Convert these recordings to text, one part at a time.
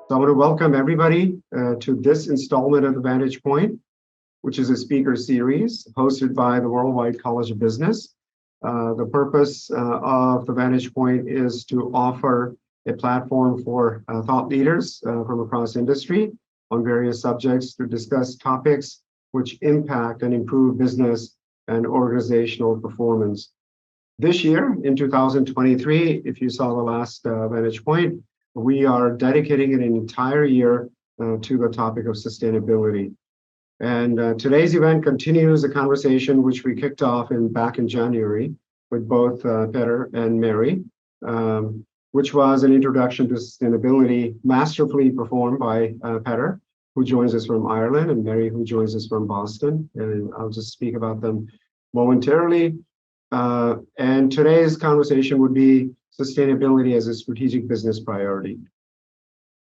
So I want to welcome everybody to this installment of the Vantage Point, which is a speaker series hosted by the Worldwide College of Business. The purpose of the Vantage Point is to offer a platform for thought leaders from across industry on various subjects to discuss topics which impact and improve business and organizational performance. This year, in 2023, if you saw the last Vantage Point, we are dedicating an entire year to the topic of sustainability. And today's event continues a conversation which we kicked off back in January with both Petter and Mary, which was an introduction to sustainability masterfully performed by Petter, who joins us from Ireland, and Mary, who joins us from Boston. And I'll just speak about them momentarily. And today's conversation would be sustainability as a strategic business priority.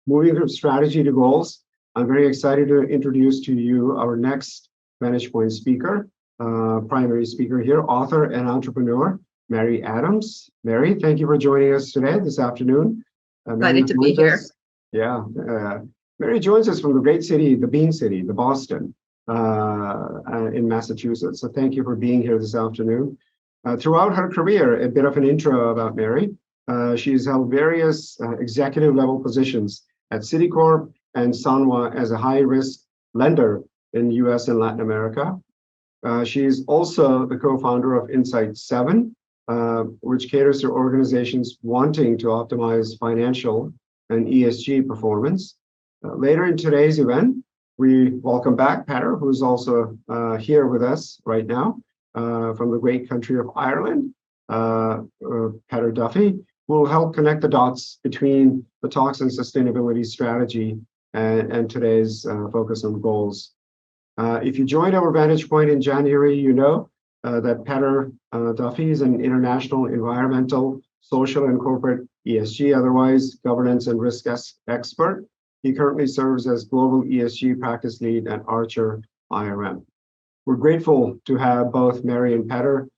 Moving from strategy to goals, I'm very excited to introduce to you our next Vantage Point speaker, primary speaker here, author and entrepreneur, Mary Adams. Mary, thank you for joining us today, this afternoon. Excited to be here. Yeah, Mary joins us from the great city, the Bean City, the Boston, in Massachusetts. So thank you for being here this afternoon. Throughout her career, a bit of an intro about Mary. She's held various executive level positions at Citicorp and Sanwa as a high-risk lender in the US and Latin America. She's also the co-founder of Insight 7, which caters to organizations wanting to optimize financial and ESG performance. Later in today's event, we welcome back Petter, who's also here with us right now from the great country of Ireland, Petter Duffy, who will help connect the dots between the talks on sustainability strategy and today's focus on goals. If you joined our Vantage Point in January, you know that Petter Duffy is an international environmental, social, and corporate ESG, otherwise governance and risk expert. He currently serves as Global ESG Practice Lead at Archer IRM. We're grateful to have both Mary and Petter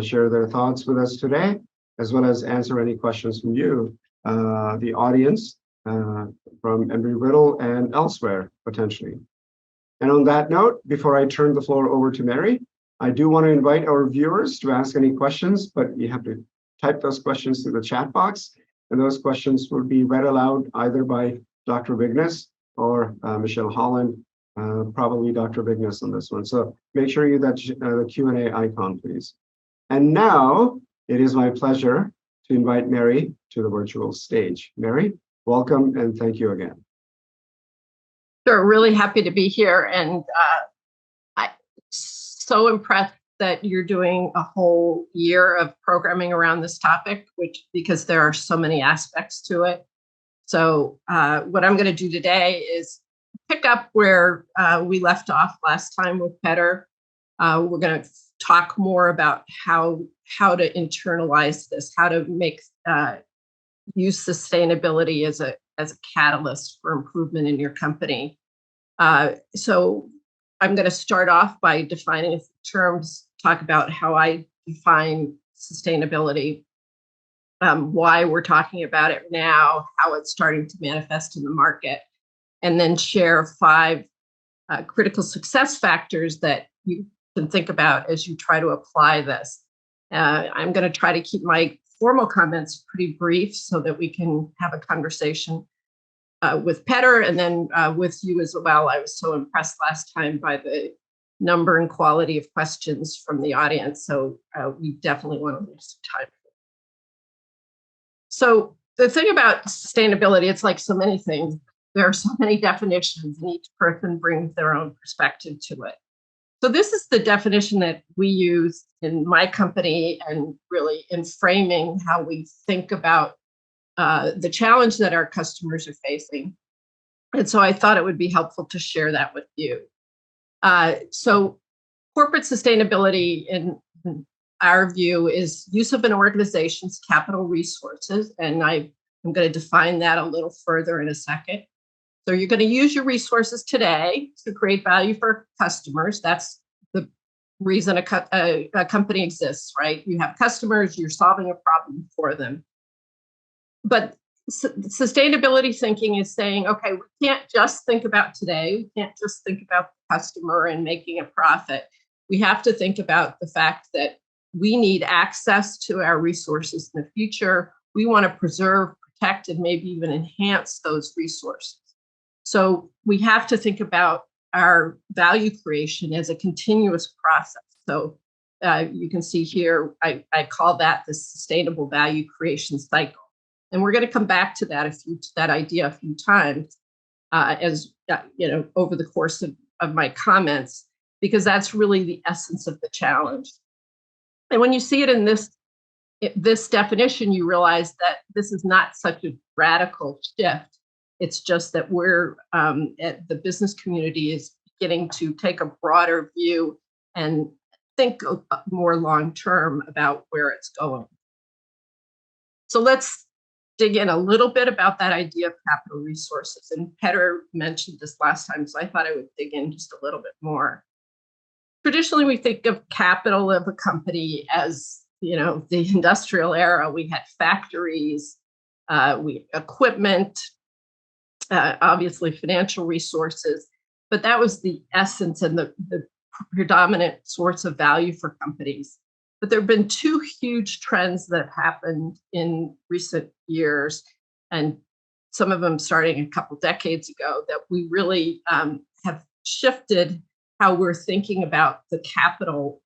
share their thoughts with us today, as well as answer any questions from you, the audience, from Embry-riddle and elsewhere, potentially. And on that note, before I turn the floor over to Mary, I do want to invite our viewers to ask any questions, but you have to type those questions to the chat box, and those questions will be read aloud either by Dr. Vignes or Michelle Holland, probably Dr. Vignes on this one. So make sure you that the Q&A icon, please. And now it is my pleasure to invite Mary to the virtual stage. Mary, welcome and thank you again. Sure, really happy to be here, and I'm so impressed that you're doing a whole year of programming around this topic, because there are so many aspects to it. So what I'm going to do today is pick up where we left off last time with Petter. We're going to talk more about how to internalize this, how to make use sustainability as a catalyst for improvement in your company. So I'm going to start off by defining a few terms, talk about how I define sustainability, why we're talking about it now, how it's starting to manifest in the market, and then share 5 critical success factors that you can think about as you try to apply this. I'm going to try to keep my formal comments pretty brief so that we can have a conversation with Petter and then with you as well. I was so impressed last time by the number and quality of questions from the audience, so we definitely want to leave some time. So the thing about sustainability, it's like so many things. There are so many definitions, and each person brings their own perspective to it. So this is the definition that we use in my company and really in framing how we think about the challenge that our customers are facing. And so I thought it would be helpful to share that with you. So corporate sustainability, in our view, is use of an organization's capital resources. And I'm going to define that a little further in a second. So you're going to use your resources today to create value for customers. That's the reason a company exists, right? You have customers, you're solving a problem for them. But sustainability thinking is saying, okay, we can't just think about today. We can't just think about the customer and making a profit. We have to think about the fact that we need access to our resources in the future. We want to preserve, protect, and maybe even enhance those resources. So we have to think about our value creation as a continuous process. So you can see here, I call that the sustainable value creation cycle. And we're going to come back to that idea a few times as over the course of my comments, because that's really the essence of the challenge. And when you see it in this definition, you realize that this is not such a radical shift. It's just that the business community is beginning to take a broader view and think more long-term about where it's going. So let's dig in a little bit about that idea of capital resources. And Petter mentioned this last time, so I thought I would dig in just a little bit more. Traditionally, we think of capital of a company as, the industrial era. We had factories, equipment, obviously financial resources, but that was the essence and the predominant source of value for companies. But there have been two huge trends that happened in recent years, and some of them starting a couple decades ago, that we really have shifted how we're thinking about the capital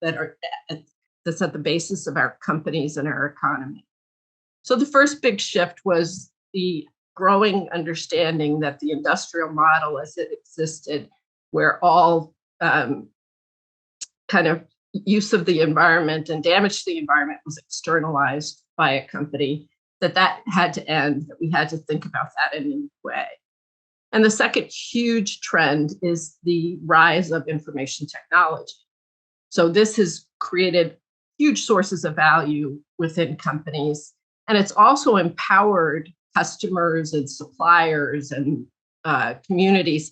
that's at the basis of our companies and our economy. So the first big shift was the growing understanding that the industrial model as it existed, where all kind of use of the environment and damage to the environment was externalized by a company, that had to end, that we had to think about that in a new way. And the second huge trend is the rise of information technology. So this has created huge sources of value within companies, and it's also empowered customers and suppliers and communities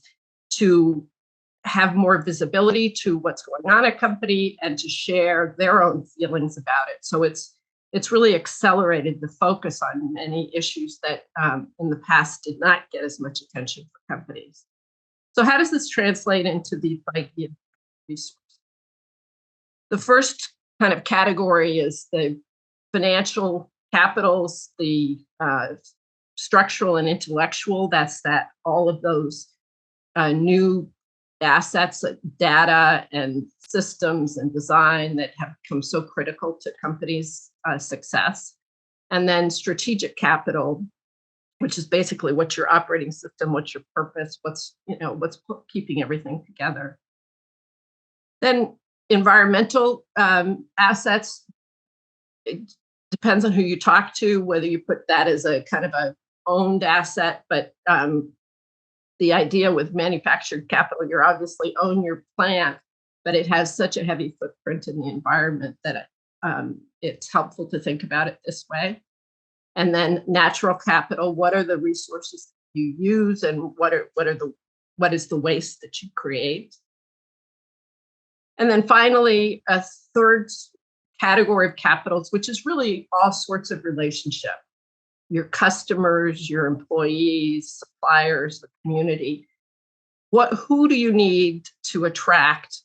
to have more visibility to what's going on at a company and to share their own feelings about it. So it's really accelerated the focus on many issues that in the past did not get as much attention for companies. So how does this translate into the idea of resource? The first kind of category is the financial capitals, the structural and intellectual. That's all of those new assets, data and systems and design that have become so critical to companies' success. And then strategic capital, which is basically what's your operating system, what's your purpose, what's keeping everything together. Then environmental assets. It depends on who you talk to, whether you put that as a kind of a owned asset, but the idea with manufactured capital, you're obviously own your plant, but it has such a heavy footprint in the environment that it's helpful to think about it this way. And then natural capital, what are the resources you use, and what is the waste that you create? And then finally, a third category of capitals, which is really all sorts of relationship. Your customers, your employees, suppliers, the community. Who do you need to attract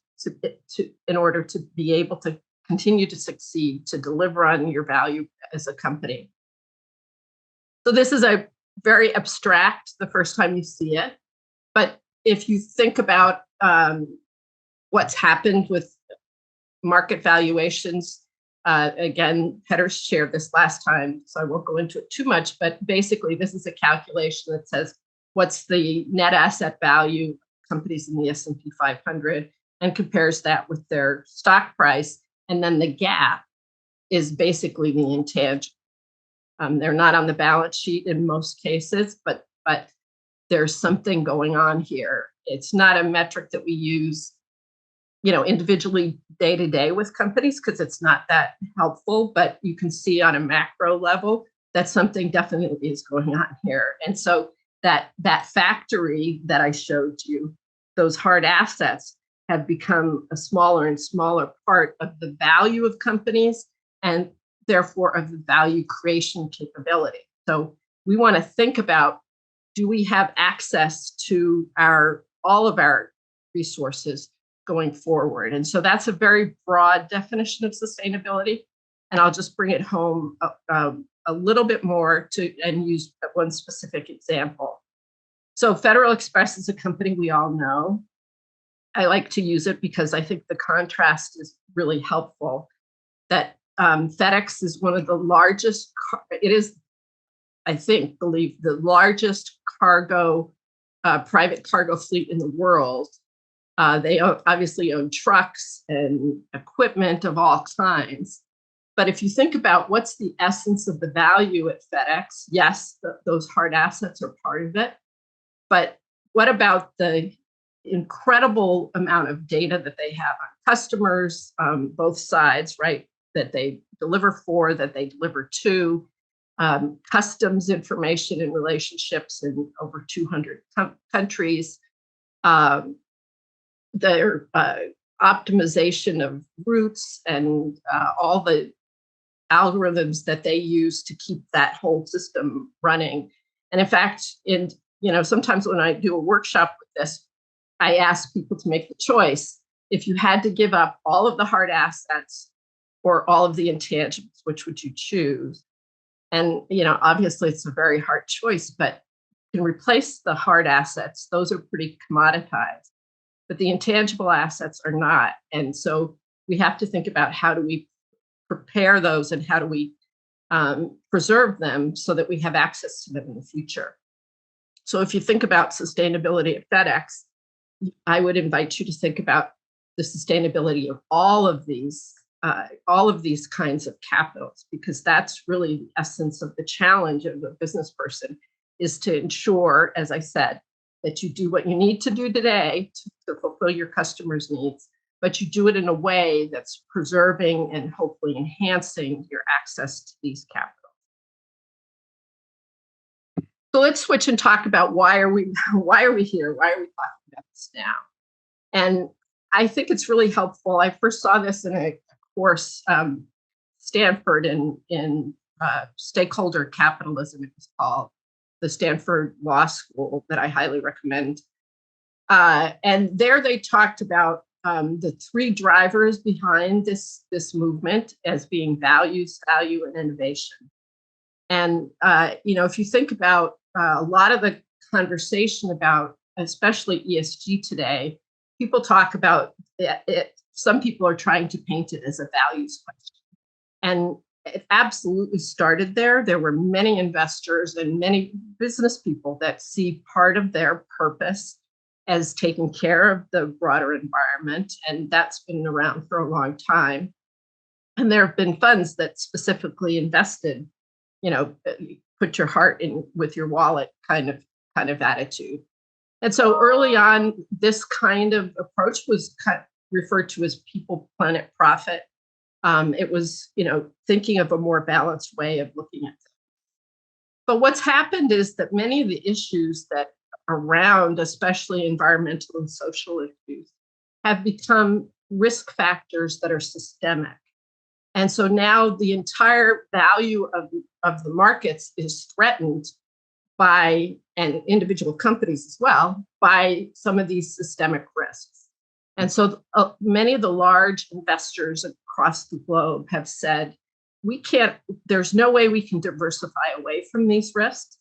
in order to be able to continue to succeed, to deliver on your value as a company? So this is a very abstract the first time you see it, but if you think about what's happened with market valuations, again, Petter shared this last time, so I won't go into it too much, but basically this is a calculation that says what's the net asset value of companies in the S&P 500 and compares that with their stock price. And then the gap is basically the intangible. They're not on the balance sheet in most cases, but there's something going on here. It's not a metric that we use individually day to day with companies because it's not that helpful, but you can see on a macro level that something definitely is going on here. And so that factory that I showed you, those hard assets have become a smaller and smaller part of the value of companies and therefore of the value creation capability. So we want to think about, do we have access to all of our resources going forward? And so that's a very broad definition of sustainability. And I'll just bring it home a little bit more and use one specific example. So Federal Express is a company we all know. I like to use it because I think the contrast is really helpful. That FedEx is one of the largest, it is, I believe, the largest private cargo fleet in the world. They obviously own trucks and equipment of all kinds. But if you think about what's the essence of the value at FedEx, yes, those hard assets are part of it. But what about the incredible amount of data that they have on customers, both sides, right? That they deliver for, that they deliver to, customs information and relationships in over 200 countries, their optimization of routes, and all the algorithms that they use to keep that whole system running. And in fact, sometimes when I do a workshop with this, I ask people to make the choice. If you had to give up all of the hard assets or all of the intangibles, which would you choose? And, obviously it's a very hard choice, but you can replace the hard assets. Those are pretty commoditized, but the intangible assets are not. And so we have to think about, how do we prepare those and how do we preserve them so that we have access to them in the future? So if you think about sustainability at FedEx, I would invite you to think about the sustainability of all of these kinds of capitals, because that's really the essence of the challenge of the business person, is to ensure, as I said, that you do what you need to do today to fulfill your customers' needs, but you do it in a way that's preserving and hopefully enhancing your access to these capitals. So let's switch and talk about why are we here? Why are we talking about this now? And I think it's really helpful. I first saw this in a course, Stanford in stakeholder capitalism, it was called, the Stanford Law School, that I highly recommend. And there they talked about the three drivers behind this movement as being values, value, and innovation. And if you think about a lot of the conversation about, especially ESG today, people talk about it. Some people are trying to paint it as a values question. And it absolutely started there. There were many investors and many business people that see part of their purpose as taking care of the broader environment. And that's been around for a long time. And there have been funds that specifically invested, put your heart in with your wallet kind of attitude. And so early on, this kind of approach was referred to as people, planet, profit. It was, thinking of a more balanced way of looking at things. But what's happened is that many of the issues that around, especially environmental and social issues, have become risk factors that are systemic. And so now the entire value of the markets is threatened by, and individual companies as well, by some of these systemic risks. And so many of the large investors across the globe have said, there's no way we can diversify away from these risks.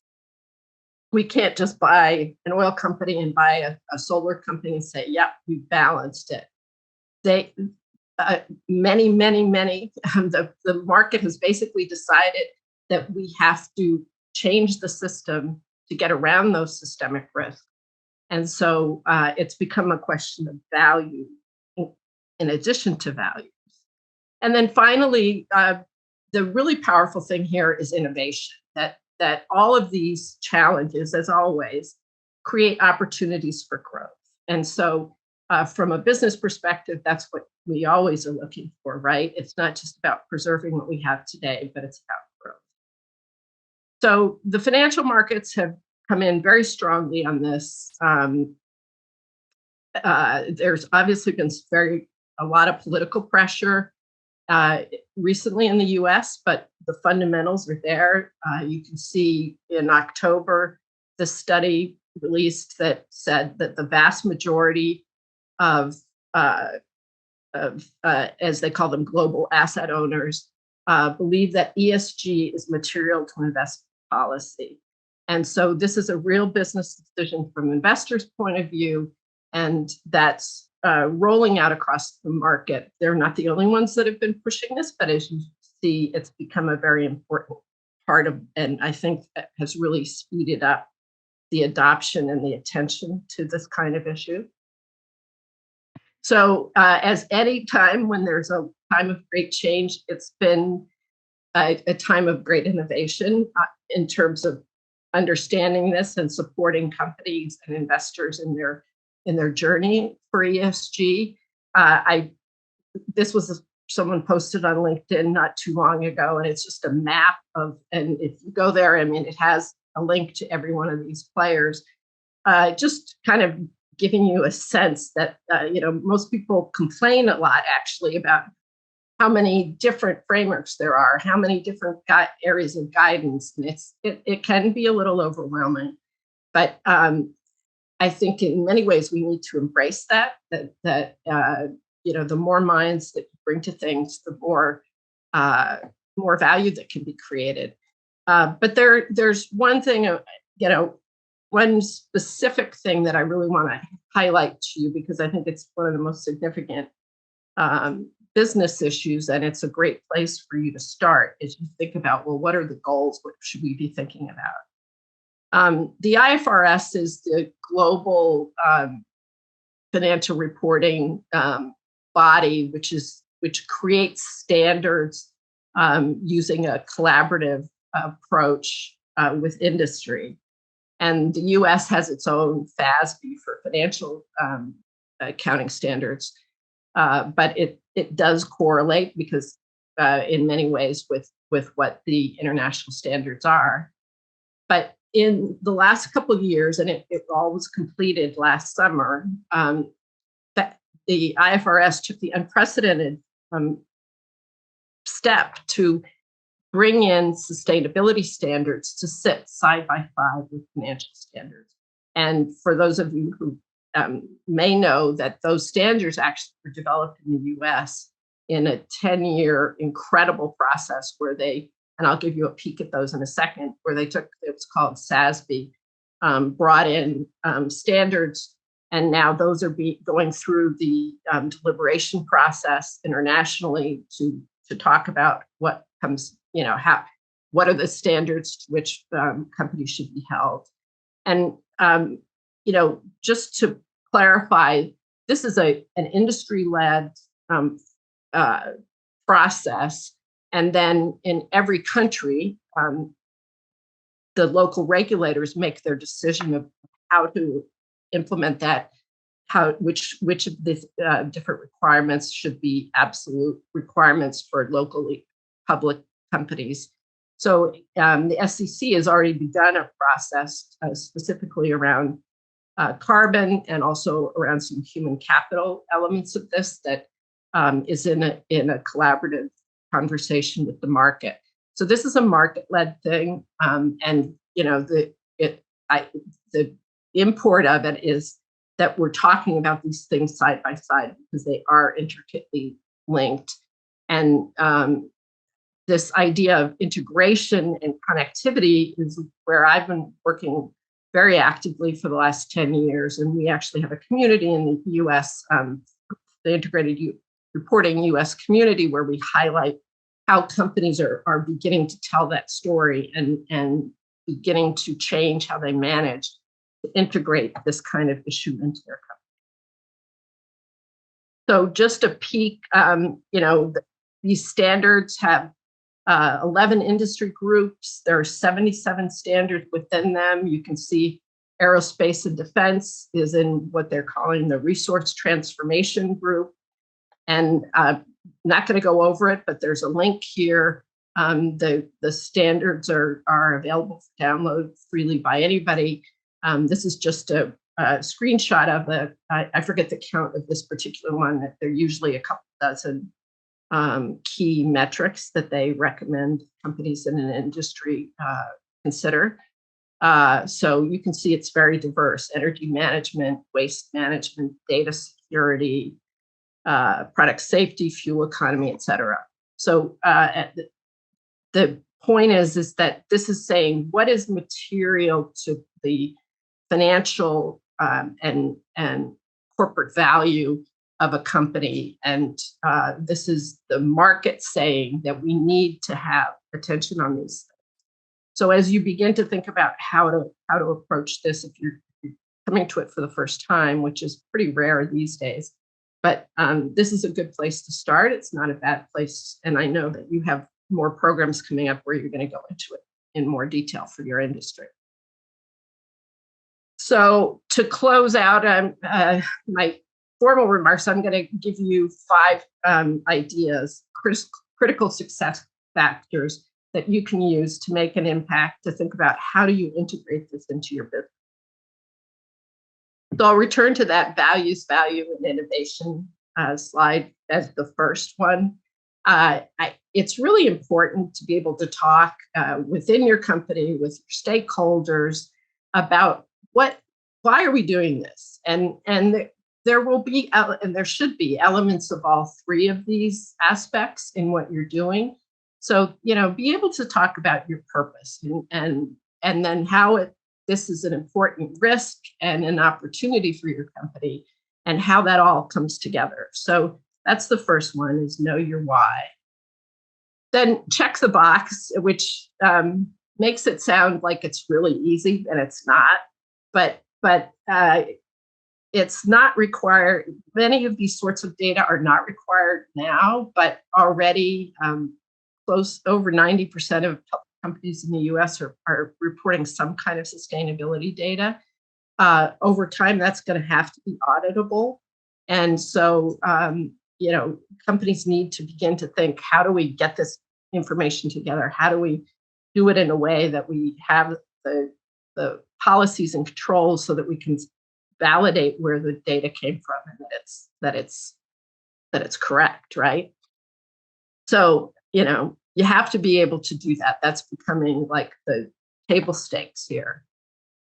We can't just buy an oil company and buy a solar company and say, yeah, we balanced it. Many, the market has basically decided that we have to change the system to get around those systemic risks. And so it's become a question of value in addition to values. And then finally, the really powerful thing here is innovation, that all of these challenges, as always, create opportunities for growth. And so from a business perspective, that's what we always are looking for, right? It's not just about preserving what we have today, but it's about growth. So the financial markets have come in very strongly on this. There's obviously been a lot of political pressure recently in the US, but the fundamentals are there. You can see in October, the study released that said that the vast majority of as they call them, global asset owners, believe that ESG is material to investment policy. And so this is a real business decision from investors' point of view, and that's rolling out across the market. They're not the only ones that have been pushing this, but as you see, it's become a very important part of, and I think has really speeded up the adoption and the attention to this kind of issue. So as any time when there's a time of great change, it's been a time of great innovation in terms of understanding this and supporting companies and investors in their journey for ESG. This was someone posted on LinkedIn not too long ago, and it's just a map of, and if you go there, I mean, it has a link to every one of these players, just kind of giving you a sense that, most people complain a lot actually about how many different frameworks there are, how many different areas of guidance, and it can be a little overwhelming. But I think in many ways we need to embrace that the more minds that you bring to things, the more value that can be created. But there's one thing, one specific thing that I really want to highlight to you, because I think it's one of the most significant business issues, and it's a great place for you to start as you think about, well, what are the goals? What should we be thinking about? The IFRS is the global financial reporting body, which creates standards using a collaborative approach with industry. And the US has its own FASB for financial accounting standards, but it does correlate because in many ways with what the international standards are. But in the last couple of years, and it all was completed last summer, that the IFRS took the unprecedented step to bring in sustainability standards to sit side by side with financial standards. And for those of you who may know that those standards actually were developed in the US in a 10-year incredible process where they, and I'll give you a peek at those in a second, where they took, it's called SASB, brought in standards, and now those are going through the deliberation process internationally to talk about what comes, what are the standards to which companies should be held. And, just to clarify, this is an industry-led process. And then in every country, the local regulators make their decision of how to implement that, which of the different requirements should be absolute requirements for locally public companies. So the SEC has already begun a process specifically around carbon and also around some human capital elements of this that is in a collaborative conversation with the market. So this is a market-led thing, and the import of it is that we're talking about these things side by side because they are intricately linked. And this idea of integration and connectivity is where I've been working very actively for the last 10 years. And we actually have a community in the US, the Integrated Reporting US community, where we highlight how companies are beginning to tell that story and beginning to change how they manage to integrate this kind of issue into their company. So just a peek, these standards have 11 industry groups. There are 77 standards within them. You can see aerospace and defense is in what they're calling the resource transformation group. And I'm not going to go over it, but there's a link here. The standards are available for download freely by anybody. This is just a screenshot of I forget the count of this particular one. They're usually a couple dozen key metrics that they recommend companies in an industry consider. So you can see it's very diverse: energy management, waste management, data security, product safety, fuel economy, et cetera. So the point is that this is saying what is material to the financial and corporate value of a company. And this is the market saying that we need to have attention on these. So as you begin to think about how to approach this, if you're coming to it for the first time, which is pretty rare these days, but this is a good place to start. It's not a bad place. And I know that you have more programs coming up where you're going to go into it in more detail for your industry. So to close out my formal remarks, I'm going to give you 5 ideas, critical success factors that you can use to make an impact, to think about how do you integrate this into your business. So I'll return to that values, value, and innovation slide as the first one. It's really important to be able to talk within your company with your stakeholders about why are we doing this? And there will be, and there should be, elements of all 3 of these aspects in what you're doing. So, be able to talk about your purpose and then how this is an important risk and an opportunity for your company, and how that all comes together. So that's the first one, is know your why. Then check the box, which makes it sound like it's really easy, and it's not. But it's not required. Many of these sorts of data are not required now, but already close over 90% of companies in the US are reporting some kind of sustainability data. Over time, that's going to have to be auditable. And so, companies need to begin to think, how do we get this information together? How do we do it in a way that we have the policies and controls so that we can validate where the data came from and that it's correct, right? So, you have to be able to do that. That's becoming like the table stakes here.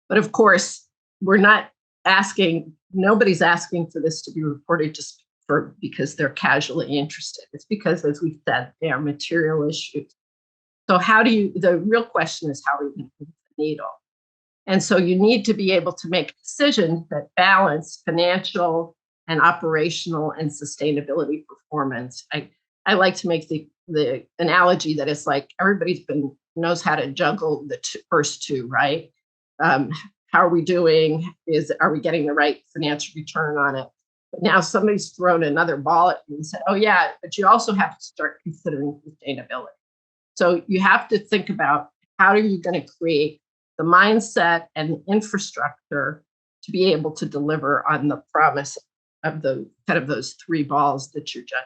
But of course, nobody's asking for this to be reported just because they're casually interested. It's because, as we said, they are material issues. So the real question is, how are you going to move the needle? And so you need to be able to make decisions that balance financial and operational and sustainability performance. I like to make the analogy that it's like everybody's knows how to juggle the first 2, right? How are we doing? Are we getting the right financial return on it? But now somebody's thrown another ball at you and said, oh yeah, but you also have to start considering sustainability. So you have to think about, how are you going to create the mindset and the infrastructure to be able to deliver on the promise of those 3 balls that you're juggling.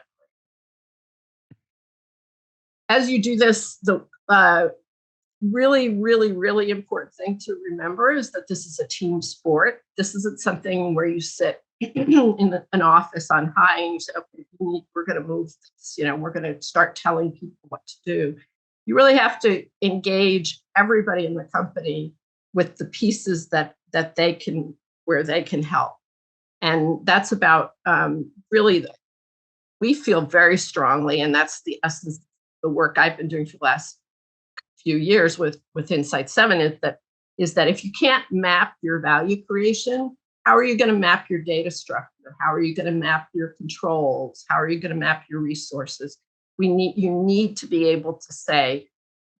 As you do this, the really, really, really important thing to remember is that this is a team sport. This isn't something where you sit in an office on high and you say, okay, we're going to move this, we're going to start telling people what to do. You really have to engage everybody in the company with the pieces that they can, where they can help. And that's about really, we feel very strongly, and that's the essence of the work I've been doing for the last few years with Insight 7, is that if you can't map your value creation, how are you going to map your data structure? How are you going to map your controls? How are you going to map your resources? You need to be able to say,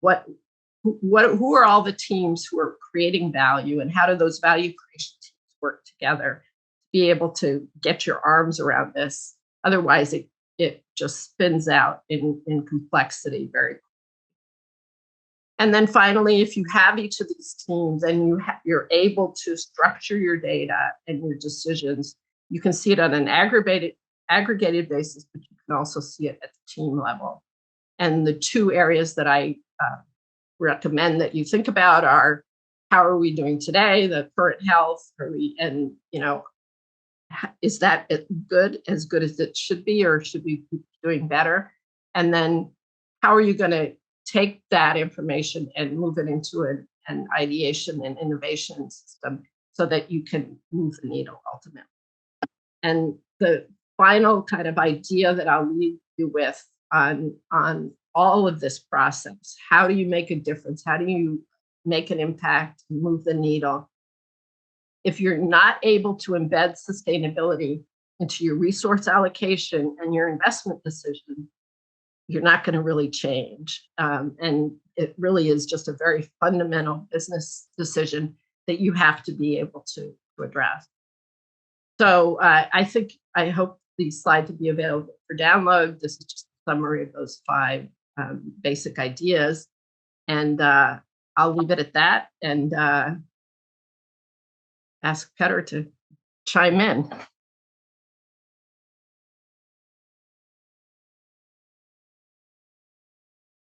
who are all the teams who are creating value, and how do those value creation teams work together to be able to get your arms around this? Otherwise, it just spins out in complexity very quickly. And then finally, if you have each of these teams and you're able to structure your data and your decisions, you can see it on an aggregated basis, but you can also see it at the team level. And the 2 areas that I recommend that you think about are, how are we doing today, the current health, is that as good as it should be, or should we be doing better? And then how are you going to take that information and move it into an ideation and innovation system so that you can move the needle ultimately? And the final kind of idea that I'll leave you with on all of this process, how do you make a difference? How do you make an impact, move the needle? If you're not able to embed sustainability into your resource allocation and your investment decision, you're not going to really change. And it really is just a very fundamental business decision that you have to be able to address. So I hope these slides will be available for download. This is just a summary of those 5 basic ideas. And I'll leave it at that and ask Petter to chime in.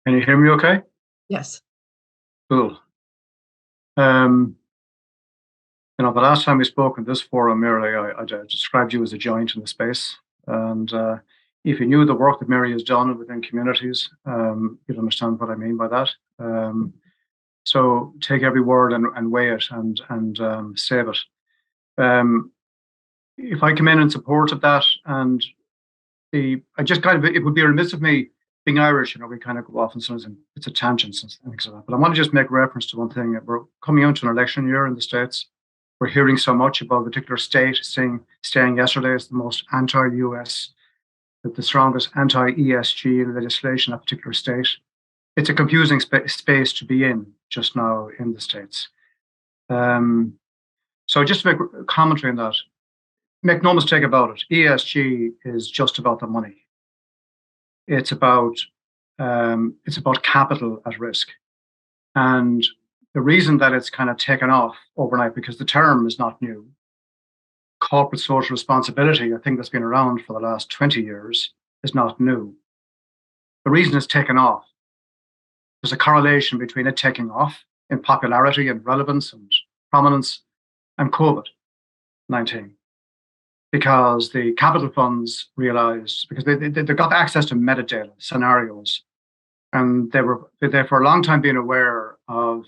Can you hear me okay? Yes. Cool. The last time we spoke in this forum, Mary, I described you as a giant in the space. And if you knew the work that Mary has done within communities, you'd understand what I mean by that. So take every word and weigh it and save it. If I come in support of that, and it would be remiss of me being Irish, we kind of go off and sometimes it's a tangent and things like that. But I want to just make reference to one thing. We're coming out to an election year in the States. We're hearing so much about a particular state staying yesterday as the most anti-US, with the strongest anti-ESG legislation in a particular state. It's a confusing space to be in just now in the States. So just to make a commentary on that, make no mistake about it, ESG is just about the money. It's about capital at risk. And the reason that it's kind of taken off overnight, because the term is not new. Corporate social responsibility, I think that's been around for the last 20 years, is not new. The reason it's taken off, there's a correlation between it taking off in popularity and relevance and prominence and COVID-19. Because the capital funds realized, because they got access to metadata, scenarios, and they for a long time been aware of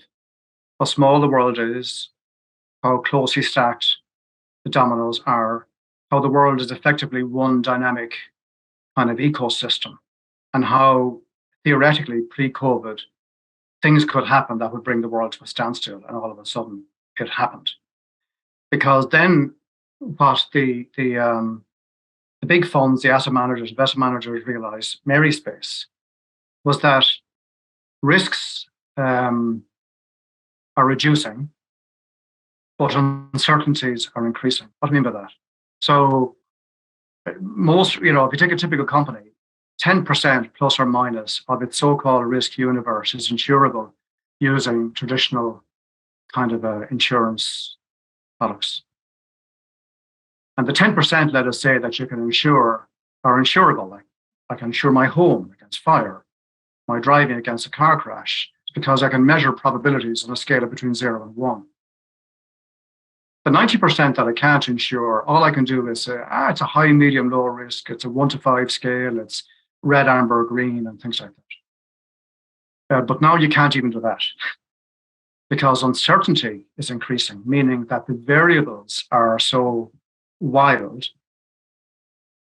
how small the world is, how closely stacked the dominoes are, how the world is effectively one dynamic kind of ecosystem, and how theoretically pre-COVID things could happen that would bring the world to a standstill, and all of a sudden it happened. Because then what the big funds, the asset managers, investment managers realized, Mary's space, was that risks are reducing, but uncertainties are increasing. What do I mean by that? So most, if you take a typical company, 10% plus or minus of its so-called risk universe is insurable using traditional kind of insurance products. And the 10%, let us say, that you can insure are insurable. Like I can insure my home against fire, my driving against a car crash, because I can measure probabilities on a scale of between 0 and 1. The 90% that I can't insure, all I can do is say, it's a high, medium, low risk. It's a 1 to 5 scale. It's red, amber, green, and things like that. But now you can't even do that because uncertainty is increasing, meaning that the variables are so wild.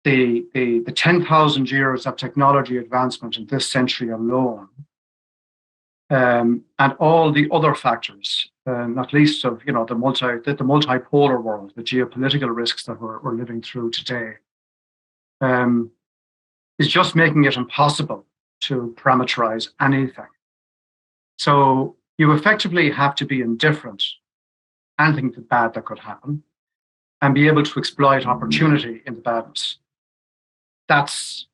The 10,000 years of technology advancement in this century alone, and all the other factors, not least of the multipolar world, the geopolitical risks that we're living through today, is just making it impossible to parameterize anything. So you effectively have to be indifferent to anything bad that could happen and be able to exploit opportunity in the badness. That's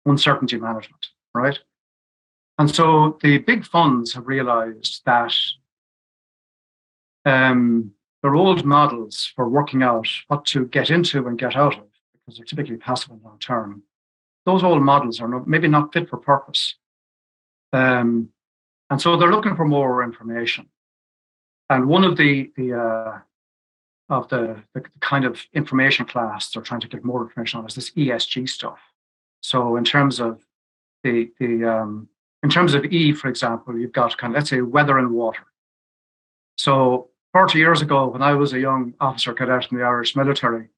uncertainty management, right? And so the big funds have realized that their old models for working out what to get into and get out of, because they're typically passive and long term, those old models are maybe not fit for purpose. And so they're looking for more information. And one of the kind of information class they're trying to get more information on is this ESG stuff. So in terms of in terms of E, for example, you've got kind of, let's say, weather and water. So 40 years ago, when I was a young officer cadet in the Irish military,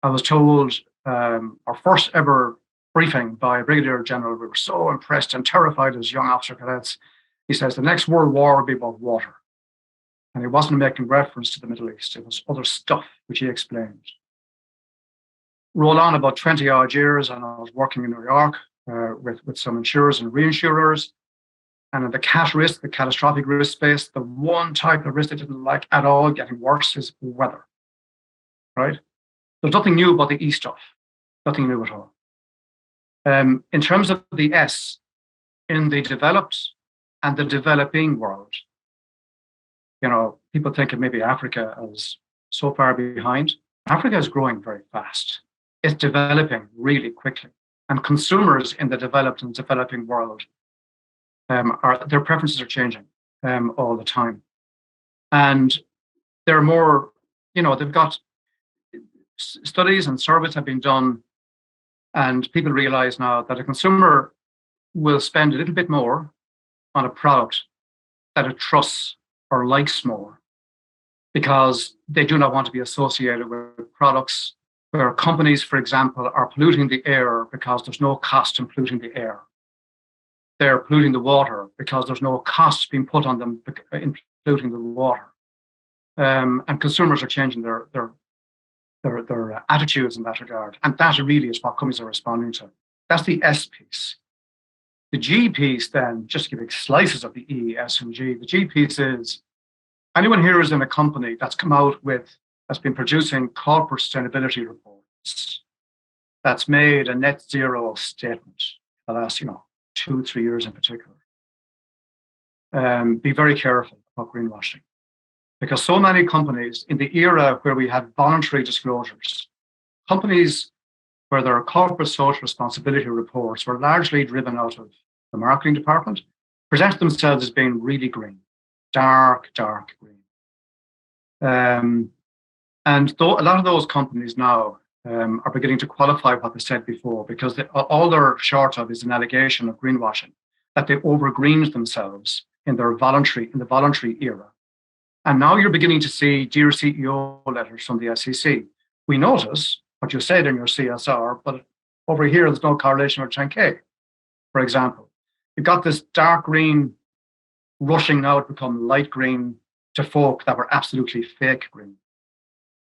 I was told our first ever briefing by a brigadier general, we were so impressed and terrified as young officer cadets. He says, the next world war will be about water. And he wasn't making reference to the Middle East. It was other stuff, which he explained. Roll on about 20 odd years, and I was working in New York with some insurers and reinsurers. And in the CAT risk, the catastrophic risk space, the one type of risk I didn't like at all, getting worse, is weather, right? There's nothing new about the E stuff, nothing new at all. In terms of the S, in the developed and the developing world, you know, people think of maybe Africa as so far behind. Africa is growing very fast. It's developing really quickly. And consumers in the developed and developing world, their preferences are changing all the time. And they're more, you know, they've got studies and surveys have been done, and people realize now that a consumer will spend a little bit more on a product that it trusts or likes more, because they do not want to be associated with products where companies, for example, are polluting the air because there's no cost in polluting the air. They're polluting the water because there's no cost being put on them in polluting the water. And consumers are changing their attitudes in that regard. And that really is what companies are responding to. That's the S piece. The G piece, then, just to give slices of the E, S, and G, the G piece is anyone here is in a company that's come out with, that's been producing corporate sustainability reports, that's made a net zero statement the last, 2-3 years in particular. Be very careful about greenwashing, because so many companies in the era where we had voluntary disclosures, companies where their corporate social responsibility reports were largely driven out of the marketing department, present themselves as being really green, dark green. And a lot of those companies now are beginning to qualify what they said before, because all they're short of is an allegation of greenwashing, that they over-greened themselves in the voluntary era. And now you're beginning to see Dear CEO letters from the SEC. We notice what you said in your CSR, but over here there's no correlation with 10K, for example. You've got this dark green rushing now to become light green to folk that were absolutely fake green.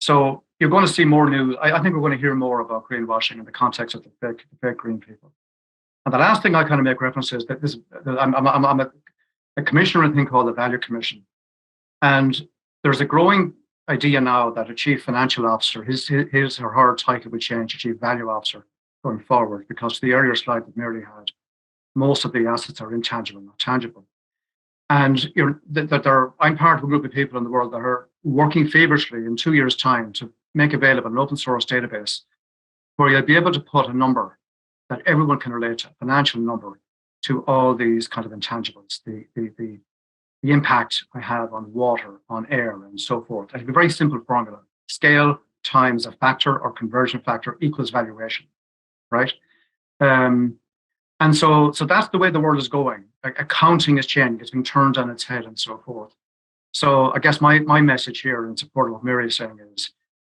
So you're going to see more news. I think we're going to hear more about greenwashing in the context of the fake green people. And the last thing I kind of make reference is that I'm a commissioner in a thing called the Value Commission. And there's a growing idea now that a chief financial officer, his or her title will change to chief value officer going forward, because to the earlier slide that Mary had, most of the assets are intangible, not tangible. And I'm part of a group of people in the world that are working feverishly in 2 years' time to make available an open source database where you'll be able to put a number that everyone can relate to, a financial number, to all these kind of intangibles, the impact I have on water, on air, and so forth. It's a very simple formula. Scale times a factor or conversion factor equals valuation, right? And so that's the way the world is going. Like, accounting is changing, it's being turned on its head and so forth. So I guess my message here in support of what Mary is saying is,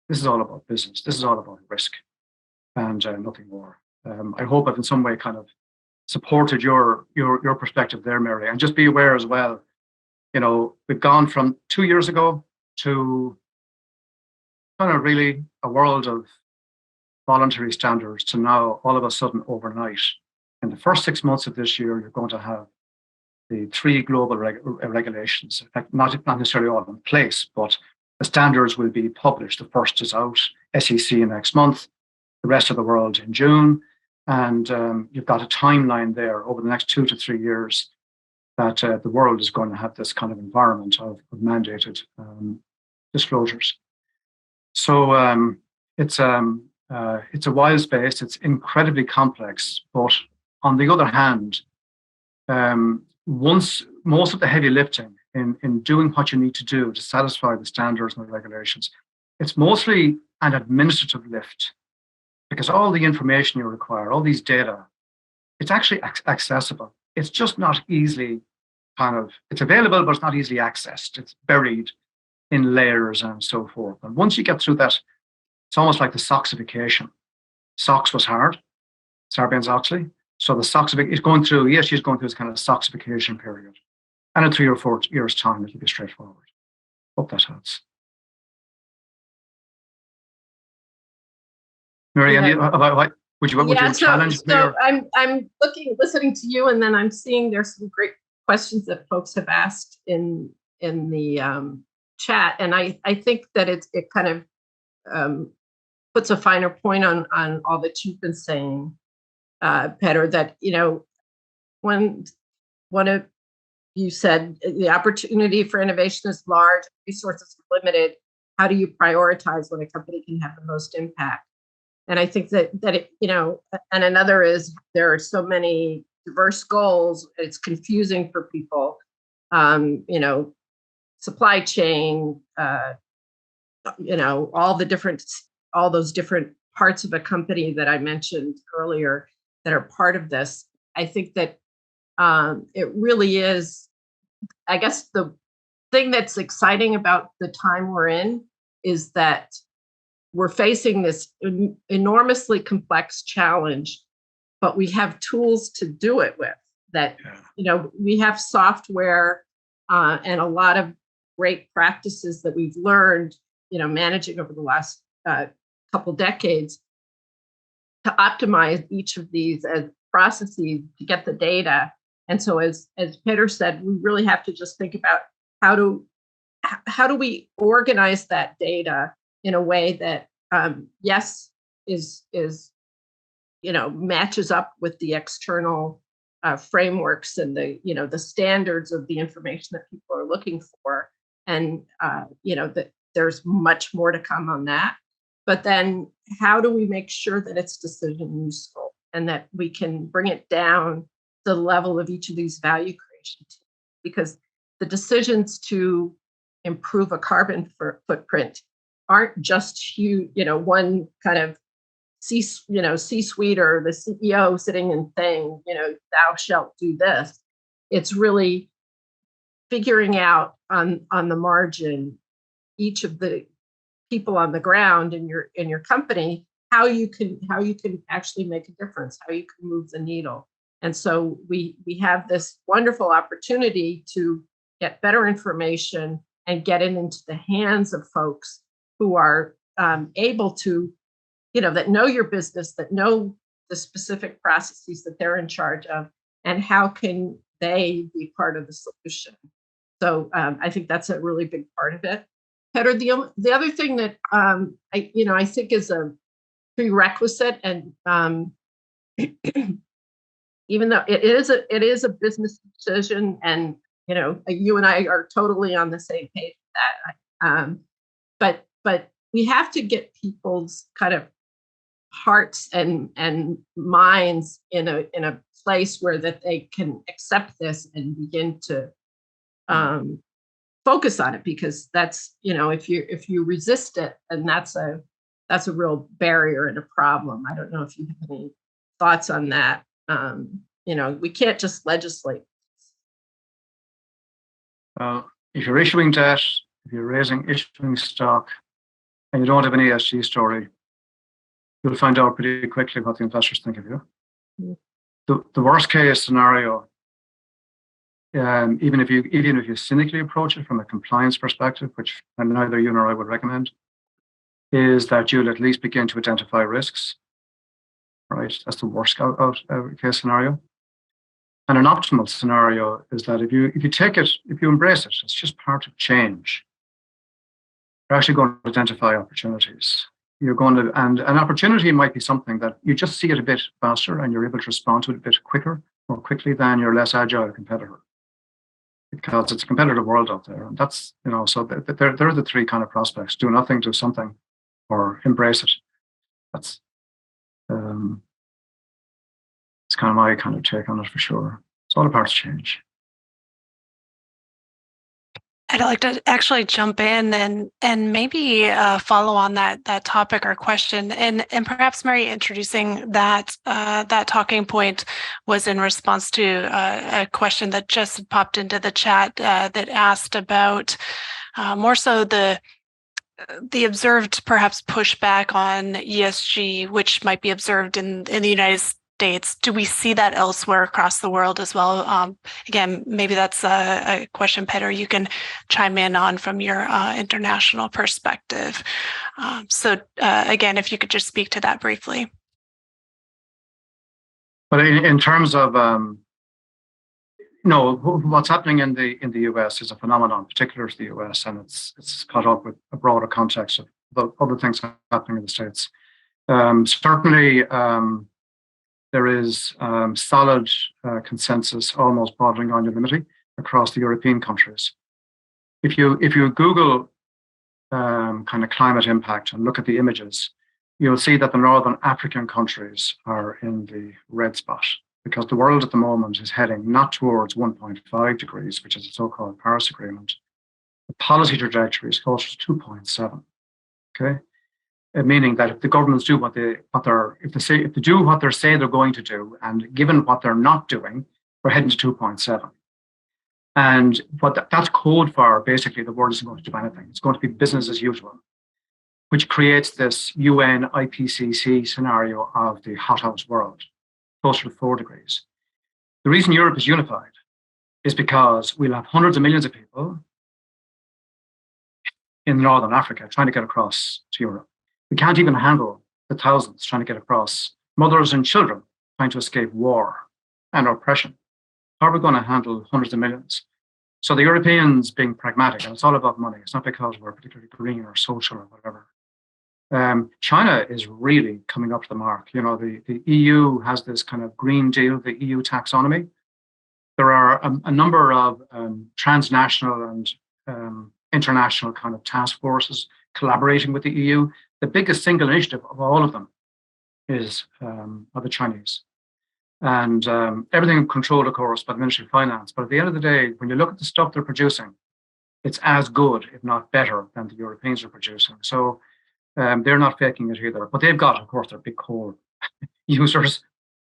this is all about business. This is all about risk and nothing more. I hope I've in some way kind of supported your perspective there, Mary. And just be aware as well, we've gone from 2 years ago to kind of really a world of voluntary standards to now all of a sudden overnight. In the first 6 months of this year, you're going to have the 3 global regulations, in fact, not necessarily all in place, but the standards will be published. The first is out, SEC next month, the rest of the world in June. And you've got a timeline there over the next 2 to 3 years that the world is going to have this kind of environment of mandated disclosures. So it's a wild space. It's incredibly complex, but on the other hand, once most of the heavy lifting in doing what you need to do to satisfy the standards and the regulations, it's mostly an administrative lift, because all the information you require, all these data, it's actually accessible. It's just not easily it's available, but it's not easily accessed. It's buried in layers and so forth. And once you get through that, it's almost like the soxification. SOX was hard, Sarbanes-Oxley. So the soxification is going through, ESG is going through this kind of soxification period. And in 3 or 4 years' time, it'll be straightforward. Hope that helps. Mary, would you challenge me? So I'm listening to you, and then I'm seeing there's some great questions that folks have asked in the chat, and I think that it kind of puts a finer point on all that you've been saying, Peter. That when one of you said the opportunity for innovation is large, resources are limited. How do you prioritize when a company can have the most impact? And I think that it, and another is there are so many diverse goals. It's confusing for people. Supply chain, all those different parts of a company that I mentioned earlier that are part of this. I think that it really is, I guess the thing that's exciting about the time we're in is that we're facing this enormously complex challenge, but we have tools to do it with that. We have software and a lot of great practices that we've learned, managing over the last couple decades to optimize each of these as processes to get the data. And so as Peter said, we really have to just think about how do we organize that data in a way that is matches up with the external frameworks and the standards of the information that people are looking for, and that there's much more to come on that. But then how do we make sure that it's decision useful and that we can bring it down to the level of each of these value creation teams? Because the decisions to improve a carbon footprint aren't just one kind of C-suite or the CEO sitting and saying, thou shalt do this. It's really figuring out on the margin, each of the people on the ground in your company, how you can actually make a difference, how you can move the needle. And so we have this wonderful opportunity to get better information and get it into the hands of folks who are able to, that know your business, that know the specific processes that they're in charge of, and how can they be part of the solution. So I think that's a really big part of it. Peter, the other thing that I think is a prerequisite, and even though it is a business decision, and you and I are totally on the same page with that. But we have to get people's kind of hearts and minds in a place where that they can accept this and begin to focus on it, because that's if you resist it, and that's a real barrier and a problem. I don't know if you have any thoughts on that. We can't just legislate. If you're issuing debt, if you're issuing stock, and you don't have an ESG story, you'll find out pretty quickly what the investors think of you. Mm. The worst case scenario, even if you cynically approach it from a compliance perspective, which neither you nor I would recommend, is that you'll at least begin to identify risks. Right, that's the worst case scenario. And an optimal scenario is that if you take it, if you embrace it, it's just part of change. You're actually going to identify opportunities. You're going to, and an opportunity might be something that you just see it a bit faster and you're able to respond to it a bit more quickly than your less agile competitor, because it's a competitive world out there. And that's, so there are the three kind of prospects: do nothing, do something, or embrace it. That's it's kind of my kind of take on it, for sure. It's all about change. I'd like to actually jump in and maybe follow on that topic or question, and perhaps Mary, introducing that talking point was in response to a question that just popped into the chat that asked about more so the observed perhaps pushback on ESG, which might be observed in the United States. Do we see that elsewhere across the world as well? Again, maybe that's a question, Peter, you can chime in on from your international perspective. Again, if you could just speak to that briefly. But in terms of no, what's happening in the US is a phenomenon, particular to the US, and it's caught up with a broader context of the other things happening in the States. Certainly. There is solid consensus, almost bordering on unanimity, across the European countries. If you Google kind of climate impact and look at the images, you'll see that the Northern African countries are in the red spot, because the world at the moment is heading not towards 1.5 degrees, which is the so-called Paris Agreement. The policy trajectory is closer to 2.7. Okay. Meaning that if the governments do if they do what they say they're going to do, and given what they're not doing, we're heading to 2.7. And what that's code for, basically, the world isn't going to do anything. It's going to be business as usual, which creates this UN IPCC scenario of the hothouse world, closer to 4 degrees. The reason Europe is unified is because we'll have hundreds of millions of people in Northern Africa trying to get across to Europe. We can't even handle the thousands trying to get across, mothers and children trying to escape war and oppression. How are we going to handle hundreds of millions? So the Europeans being pragmatic, and it's all about money. It's not because we're particularly green or social or whatever. China is really coming up to the mark. You know, the EU has this kind of Green Deal, the EU taxonomy. There are a number of transnational and international kind of task forces collaborating with the EU. The biggest single initiative of all of them is of the Chinese. And everything controlled, of course, by the Ministry of Finance. But at the end of the day, when you look at the stuff they're producing, it's as good, if not better, than the Europeans are producing. So they're not faking it either. But they've got, of course, their big core users.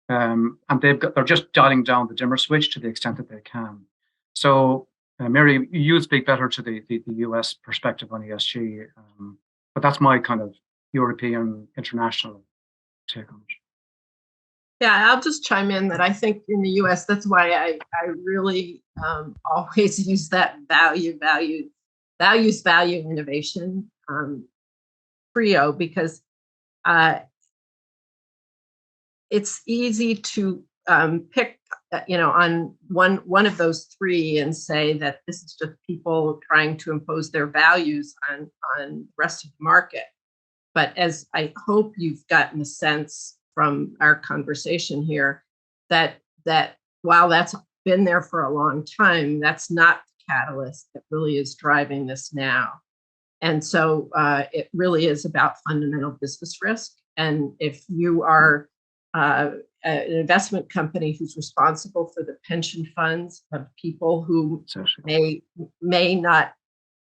And they're just dialing down the dimmer switch to the extent that they can. So Mary, you speak better to the US perspective on ESG. But that's my kind of European international take on it. Yeah, I'll just chime in that I think in the US, that's why I really always use that values, value, innovation trio, because it's easy to pick on one of those three and say that this is just people trying to impose their values on the rest of the market. But as I hope you've gotten a sense from our conversation here, that while that's been there for a long time, that's not the catalyst that really is driving this now. And so it really is about fundamental business risk. And if you are an investment company who's responsible for the pension funds of people who may not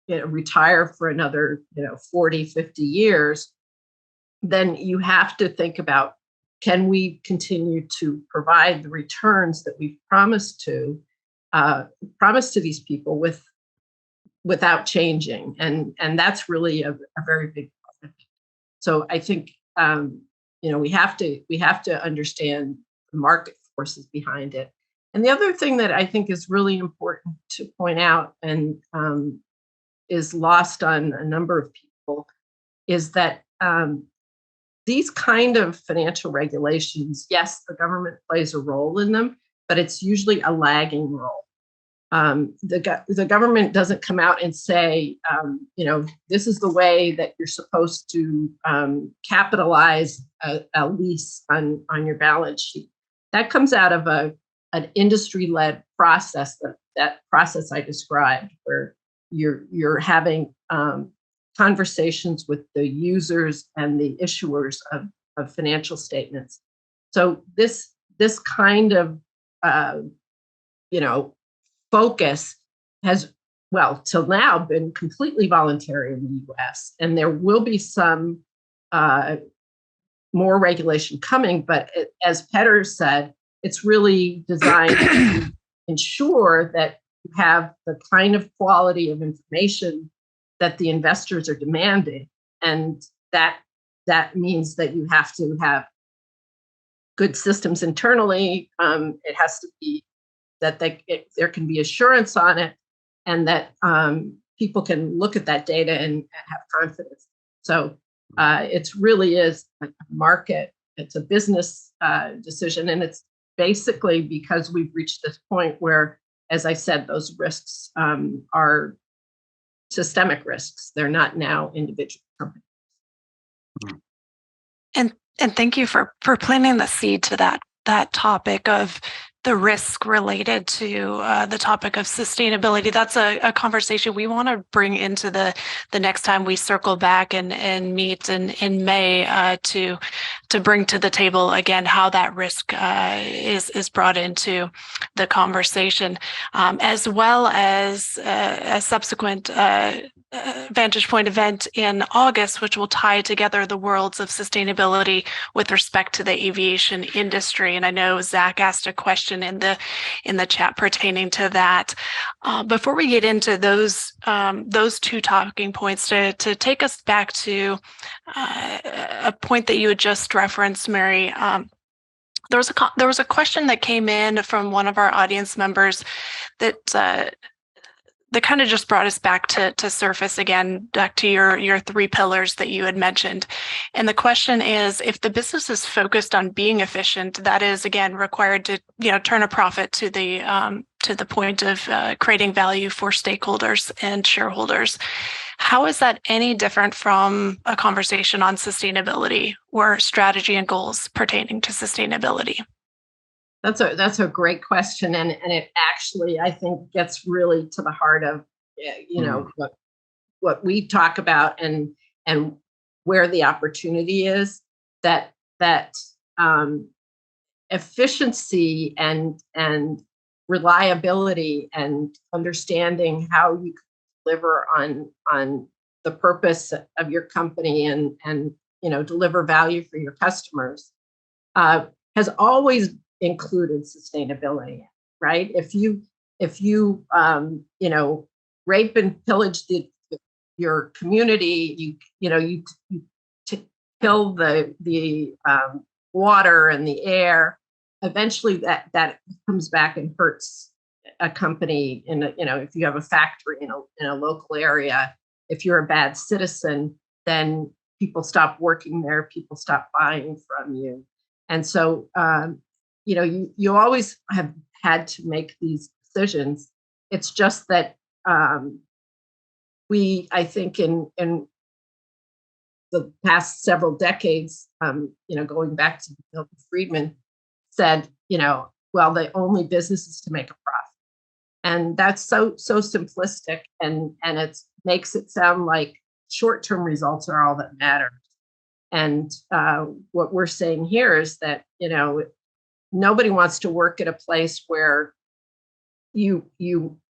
retire for another 40, 50 years, then you have to think about, can we continue to provide the returns that we've promised to these people without changing? And that's really a very big problem. So I think we have to understand the market forces behind it. And the other thing that I think is really important to point out, and is lost on a number of people, is that these kind of financial regulations, yes, the government plays a role in them, but it's usually a lagging role. The government doesn't come out and say, this is the way that you're supposed to capitalize a lease on your balance sheet. That comes out of an industry-led process, that process I described, where you're having conversations with the users and the issuers of financial statements. So this kind of focus has well, till now, been completely voluntary in the US. And there will be some more regulation coming, but as Petter said, it's really designed to ensure that you have the kind of quality of information that the investors are demanding. And that means that you have to have good systems internally. It has to be that there can be assurance on it, and that people can look at that data and have confidence. So it really is a market. It's a business decision, and it's basically because we've reached this point where, as I said, those risks are systemic risks. They're not now individual companies. And thank you for planting the seed to that topic of the risk related to the topic of sustainability. That's a conversation we want to bring into the next time we circle back and meet in May to bring to the table again how that risk is brought into the conversation, as well as a subsequent Vantage Point event in August, which will tie together the worlds of sustainability with respect to the aviation industry. And I know Zach asked a question in the chat pertaining to that. Before we get into those two talking points, to take us back to a point that you had just referenced, Mary. There was a question that came in from one of our audience members that kind of just brought us back to surface again, back to your three pillars that you had mentioned. And the question is, if the business is focused on being efficient, that is again required to turn a profit to the point of creating value for stakeholders and shareholders. How is that any different from a conversation on sustainability or strategy and goals pertaining to sustainability? That's a great question, and it actually, I think, gets really to the heart of what we talk about and where the opportunity is. That efficiency and reliability and understanding how you can deliver on the purpose of your company and deliver value for your customers has always included sustainability, right? If you rape and pillage your community, you kill the water and the air, eventually that comes back and hurts a company. If you have a factory in a local area, if you're a bad citizen, then people stop working there, people stop buying from you, and so. You always have had to make these decisions. It's just that I think in the past several decades, going back to Milton Friedman, said, well, the only business is to make a profit, and that's so simplistic, and it makes it sound like short-term results are all that matter. And what we're saying here is that nobody wants to work at a place where you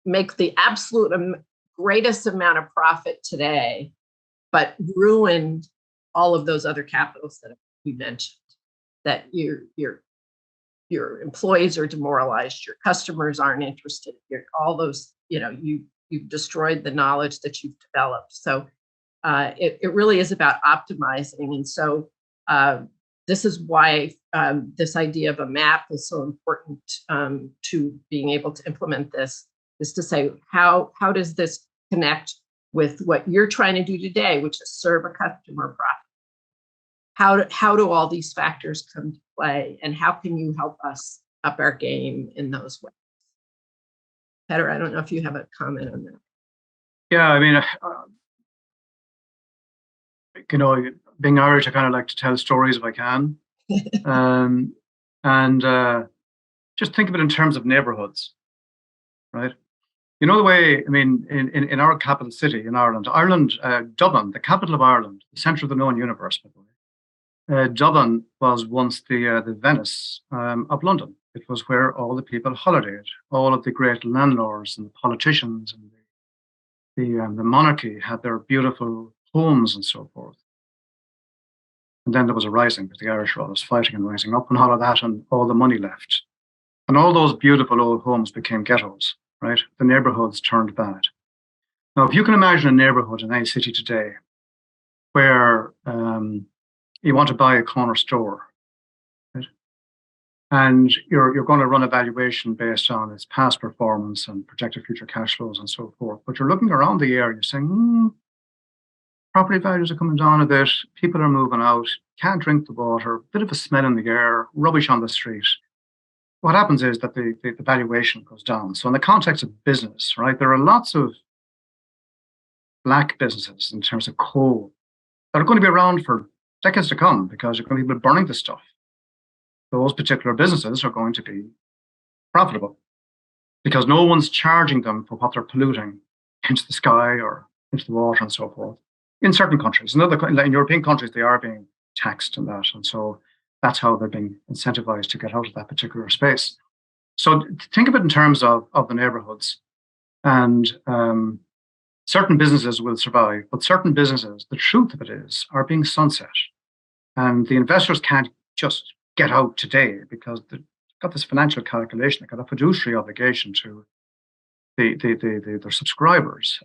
make the absolute greatest amount of profit today, but ruined all of those other capitals that we mentioned. That your employees are demoralized, your customers aren't interested. All those, you've destroyed the knowledge that you've developed. So it really is about optimizing, and so. This is why this idea of a map is so important to being able to implement this, is to say, how does this connect with what you're trying to do today, which is serve a customer profit? How do all these factors come to play, and how can you help us up our game in those ways? Petter, I don't know if you have a comment on that. Yeah, I mean, being Irish, I kind of like to tell stories if I can. And just think of it in terms of neighborhoods, right? The way, I mean, in our capital city in Ireland, Dublin, the capital of Ireland, the center of the known universe, by the way. Dublin was once the Venice of London. It was where all the people holidayed, all of the great landlords and the politicians and the the monarchy had their beautiful homes and so forth. And then there was a rising, because the Irish were always fighting and rising up and all of that, and all the money left. And all those beautiful old homes became ghettos, right? The neighborhoods turned bad. Now, if you can imagine a neighborhood in any city today where you want to buy a corner store, right? And you're going to run a valuation based on its past performance and projected future cash flows and so forth. But you're looking around the area, you're saying, property values are coming down a bit, people are moving out, can't drink the water, bit of a smell in the air, rubbish on the street. What happens is that the valuation goes down. So in the context of business, right, there are lots of black businesses in terms of coal that are going to be around for decades to come because you're going to be burning the stuff. Those particular businesses are going to be profitable because no one's charging them for what they're polluting into the sky or into the water and so forth. In certain countries, in European countries, they are being taxed on that. And so that's how they're being incentivized to get out of that particular space. So think of it in terms of the neighborhoods. And certain businesses will survive, but certain businesses, the truth of it is, are being sunset. And the investors can't just get out today because they've got this financial calculation, they've got a fiduciary obligation to their subscribers,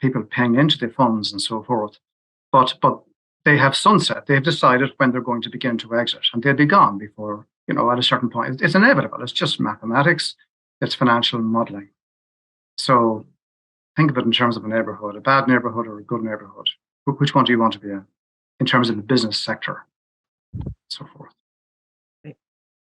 people paying into the funds and so forth. But they have sunset. They've decided when they're going to begin to exit, and they'll be gone before, at a certain point. It's inevitable. It's just mathematics. It's financial modeling. So think of it in terms of a neighborhood, a bad neighborhood or a good neighborhood. Which one do you want to be in terms of the business sector, and so forth.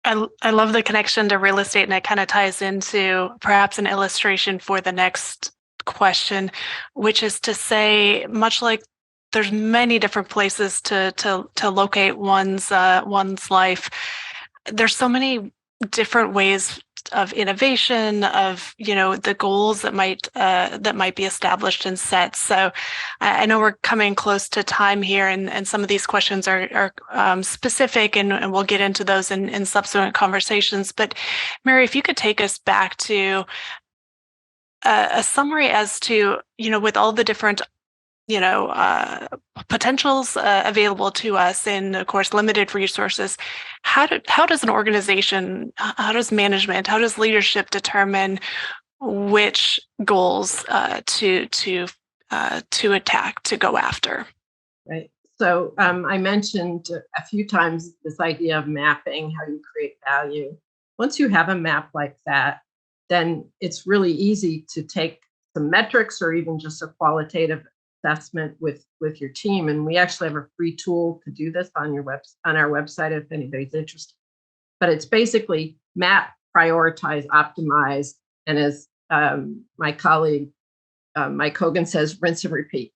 I love the connection to real estate, and it kind of ties into perhaps an illustration for the next question, which is to say, much like there's many different places to locate one's life, there's so many different ways of innovation, of the goals that might be established and set. So I know we're coming close to time here, and some of these questions are specific, and we'll get into those in subsequent conversations. But Mary, if you could take us back to a summary as to with all the different potentials available to us, and of course limited resources, how does an organization, how does management, how does leadership determine which goals to attack, to go after? Right. So I mentioned a few times this idea of mapping, how you create value. Once you have a map like that, then it's really easy to take some metrics or even just a qualitative assessment with your team. And we actually have a free tool to do this on our website if anybody's interested. But it's basically map, prioritize, optimize, and as my colleague Mike Hogan says, rinse and repeat.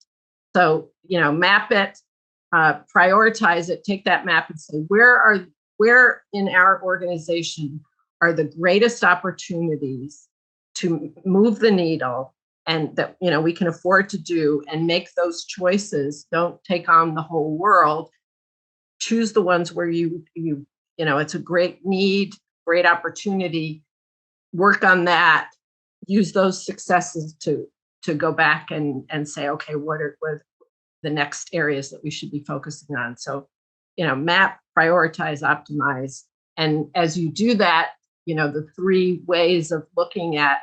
So map it, prioritize it, take that map and say where in our organization are the greatest opportunities to move the needle, and that we can afford to do, and make those choices. Don't take on the whole world. Choose the ones where it's a great need, great opportunity. Work on that. Use those successes to go back and say, okay, what are the next areas that we should be focusing on? So, map, prioritize, optimize, and as you do that, the three ways of looking at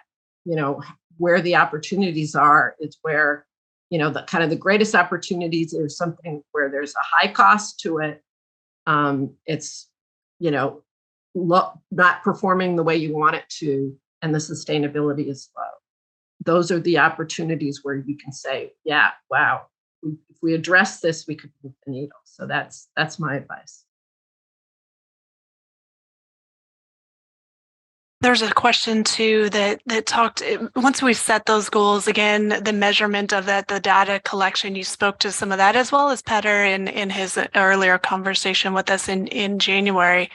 where the opportunities are, it's where, the kind of the greatest opportunities is something where there's a high cost to it. It's, not performing the way you want it to, and the sustainability is low. Those are the opportunities where you can say, yeah, wow, if we address this, we could move the needle. So that's my advice. There's a question too that talked, once we've set those goals, again, the measurement of that, the data collection, you spoke to some of that, as well as Petter in his earlier conversation with us in January.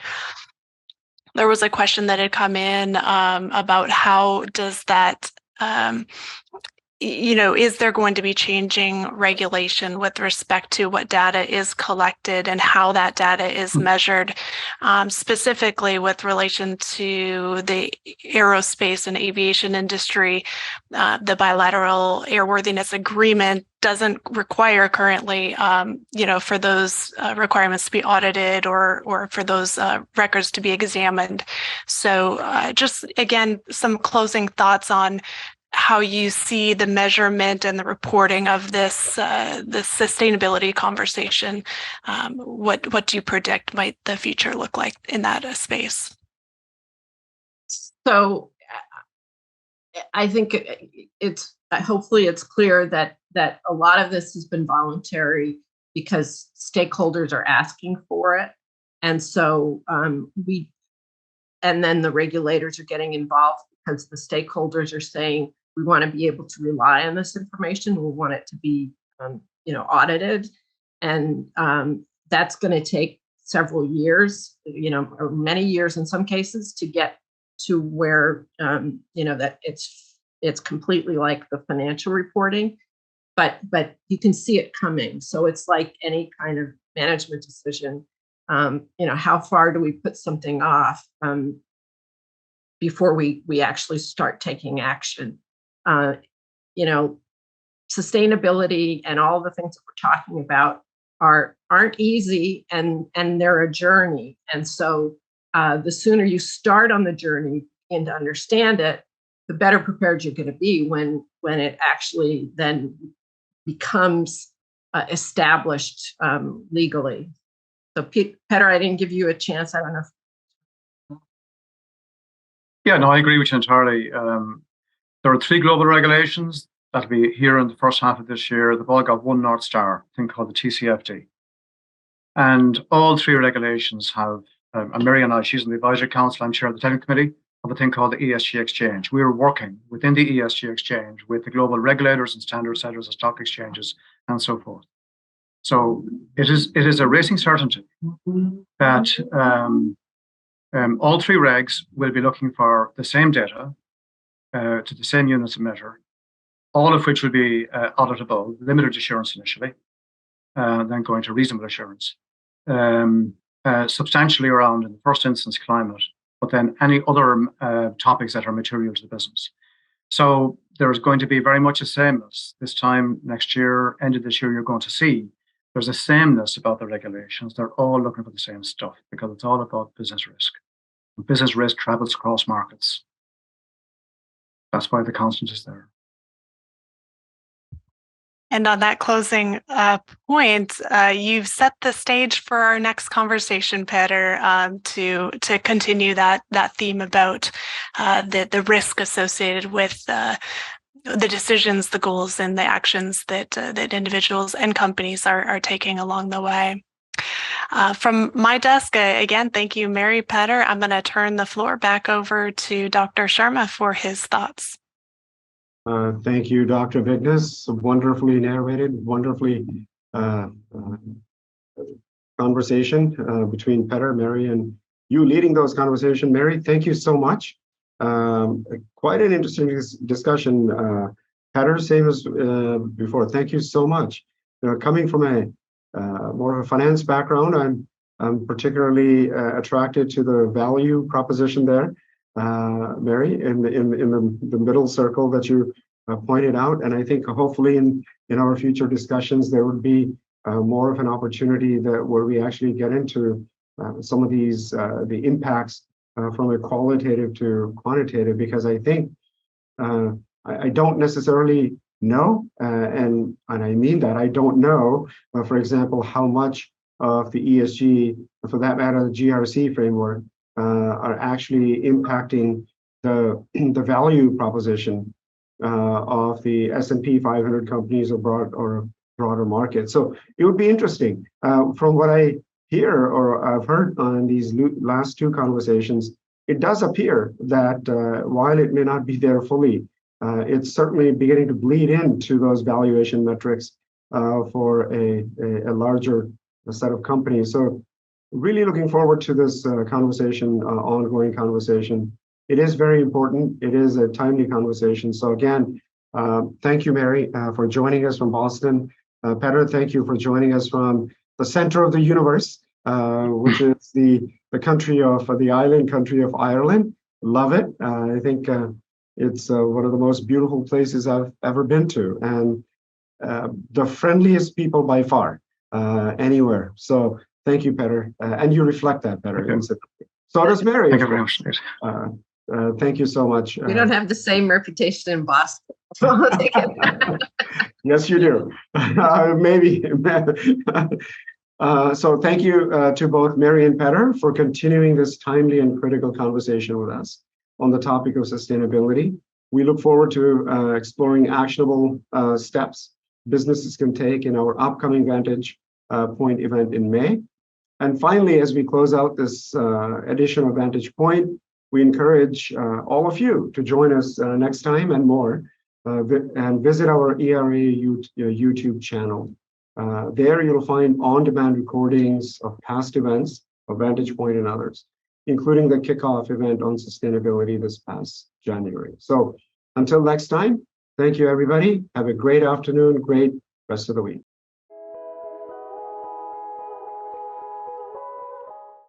There was a question that had come in about how does that is there going to be changing regulation with respect to what data is collected and how that data is measured, specifically with relation to the aerospace and aviation industry? The bilateral airworthiness agreement doesn't require currently, for those requirements to be audited or for those records to be examined. So just, again, some closing thoughts on how you see the measurement and the reporting of this sustainability conversation. What do you predict might the future look like in that space? So I think hopefully it's clear that a lot of this has been voluntary because stakeholders are asking for it. And so and then the regulators are getting involved because the stakeholders are saying, we want to be able to rely on this information. We want it to be, audited. And that's going to take several years, or many years in some cases to get to where, that it's completely like the financial reporting, but you can see it coming. So it's like any kind of management decision. How far do we put something off before we actually start taking action? Sustainability and all the things that we're talking about aren't easy, and they're a journey. And so the sooner you start on the journey and to understand it, the better prepared you're going to be when it actually then becomes established legally. So Peter, I didn't give you a chance. I don't know. Yeah, no, I agree with you entirely. There are 3 global regulations that'll be here in the first half of this year. They've all got one North Star, thing called the TCFD. And all 3 regulations have, and Mary and I, she's in the advisory council, I'm chair of the technical committee, of a thing called the ESG exchange. We are working within the ESG exchange with the global regulators and standard setters of stock exchanges and so forth. So it is a racing certainty that all 3 regs will be looking for the same data to the same units of measure, all of which will be auditable, limited assurance initially, then going to reasonable assurance, substantially around, in the first instance, climate, but then any other topics that are material to the business. So there's going to be very much a sameness this time next year, end of this year, you're going to see there's a sameness about the regulations. They're all looking for the same stuff because it's all about business risk. And business risk travels across markets. That's why the constant is there. And on that closing point, you've set the stage for our next conversation, Peter, to continue that theme about the risk associated with the decisions, the goals, and the actions that individuals and companies are taking along the way. From my desk, again, thank you, Mary, Peter. I'm going to turn the floor back over to Dr. Sharma for his thoughts. Thank you, Dr. Vignes. Wonderfully narrated, wonderfully conversation between Peter, Mary, and you leading those conversations. Mary, thank you so much. Quite an interesting discussion. Peter, same as before. Thank you so much. Coming from a more of a finance background, I'm particularly attracted to the value proposition there. Mary, in the middle circle that you pointed out, and I think hopefully in our future discussions there would be more of an opportunity where we actually get into some of these the impacts from a qualitative to quantitative, because I think I don't necessarily know, and I mean that I don't know, for example, how much of the ESG, for that matter, the GRC framework, are actually impacting the value proposition of the S&P 500 companies or broader market. So it would be interesting. From what I hear or I've heard on these last 2 conversations, it does appear that while it may not be there fully, it's certainly beginning to bleed into those valuation metrics for a larger set of companies. So really looking forward to this conversation, ongoing conversation. It is very important. It is a timely conversation. So again, Thank you, Mary, for joining us from Boston. Petter, thank you for joining us from the center of the universe, which is the country of the island country of Ireland. Love it. I think it's one of the most beautiful places I've ever been to, and the friendliest people by far anywhere. So thank you, Petter, and you reflect that, Petter. So does Mary. Thank you very much. Thank you so much. We don't have the same reputation in Boston. Yes, you do. Maybe. So thank you to both Mary and Petter for continuing this timely and critical conversation with us on the topic of sustainability. We look forward to exploring actionable steps businesses can take in our upcoming Vantage Point event in May. And finally, as we close out this edition of Vantage Point, we encourage all of you to join us next time and more, and visit our ERA YouTube channel. There you'll find on-demand recordings of past events of Vantage Point and others, including the kickoff event on sustainability this past January. So until next time, thank you, everybody. Have a great afternoon, great rest of the week.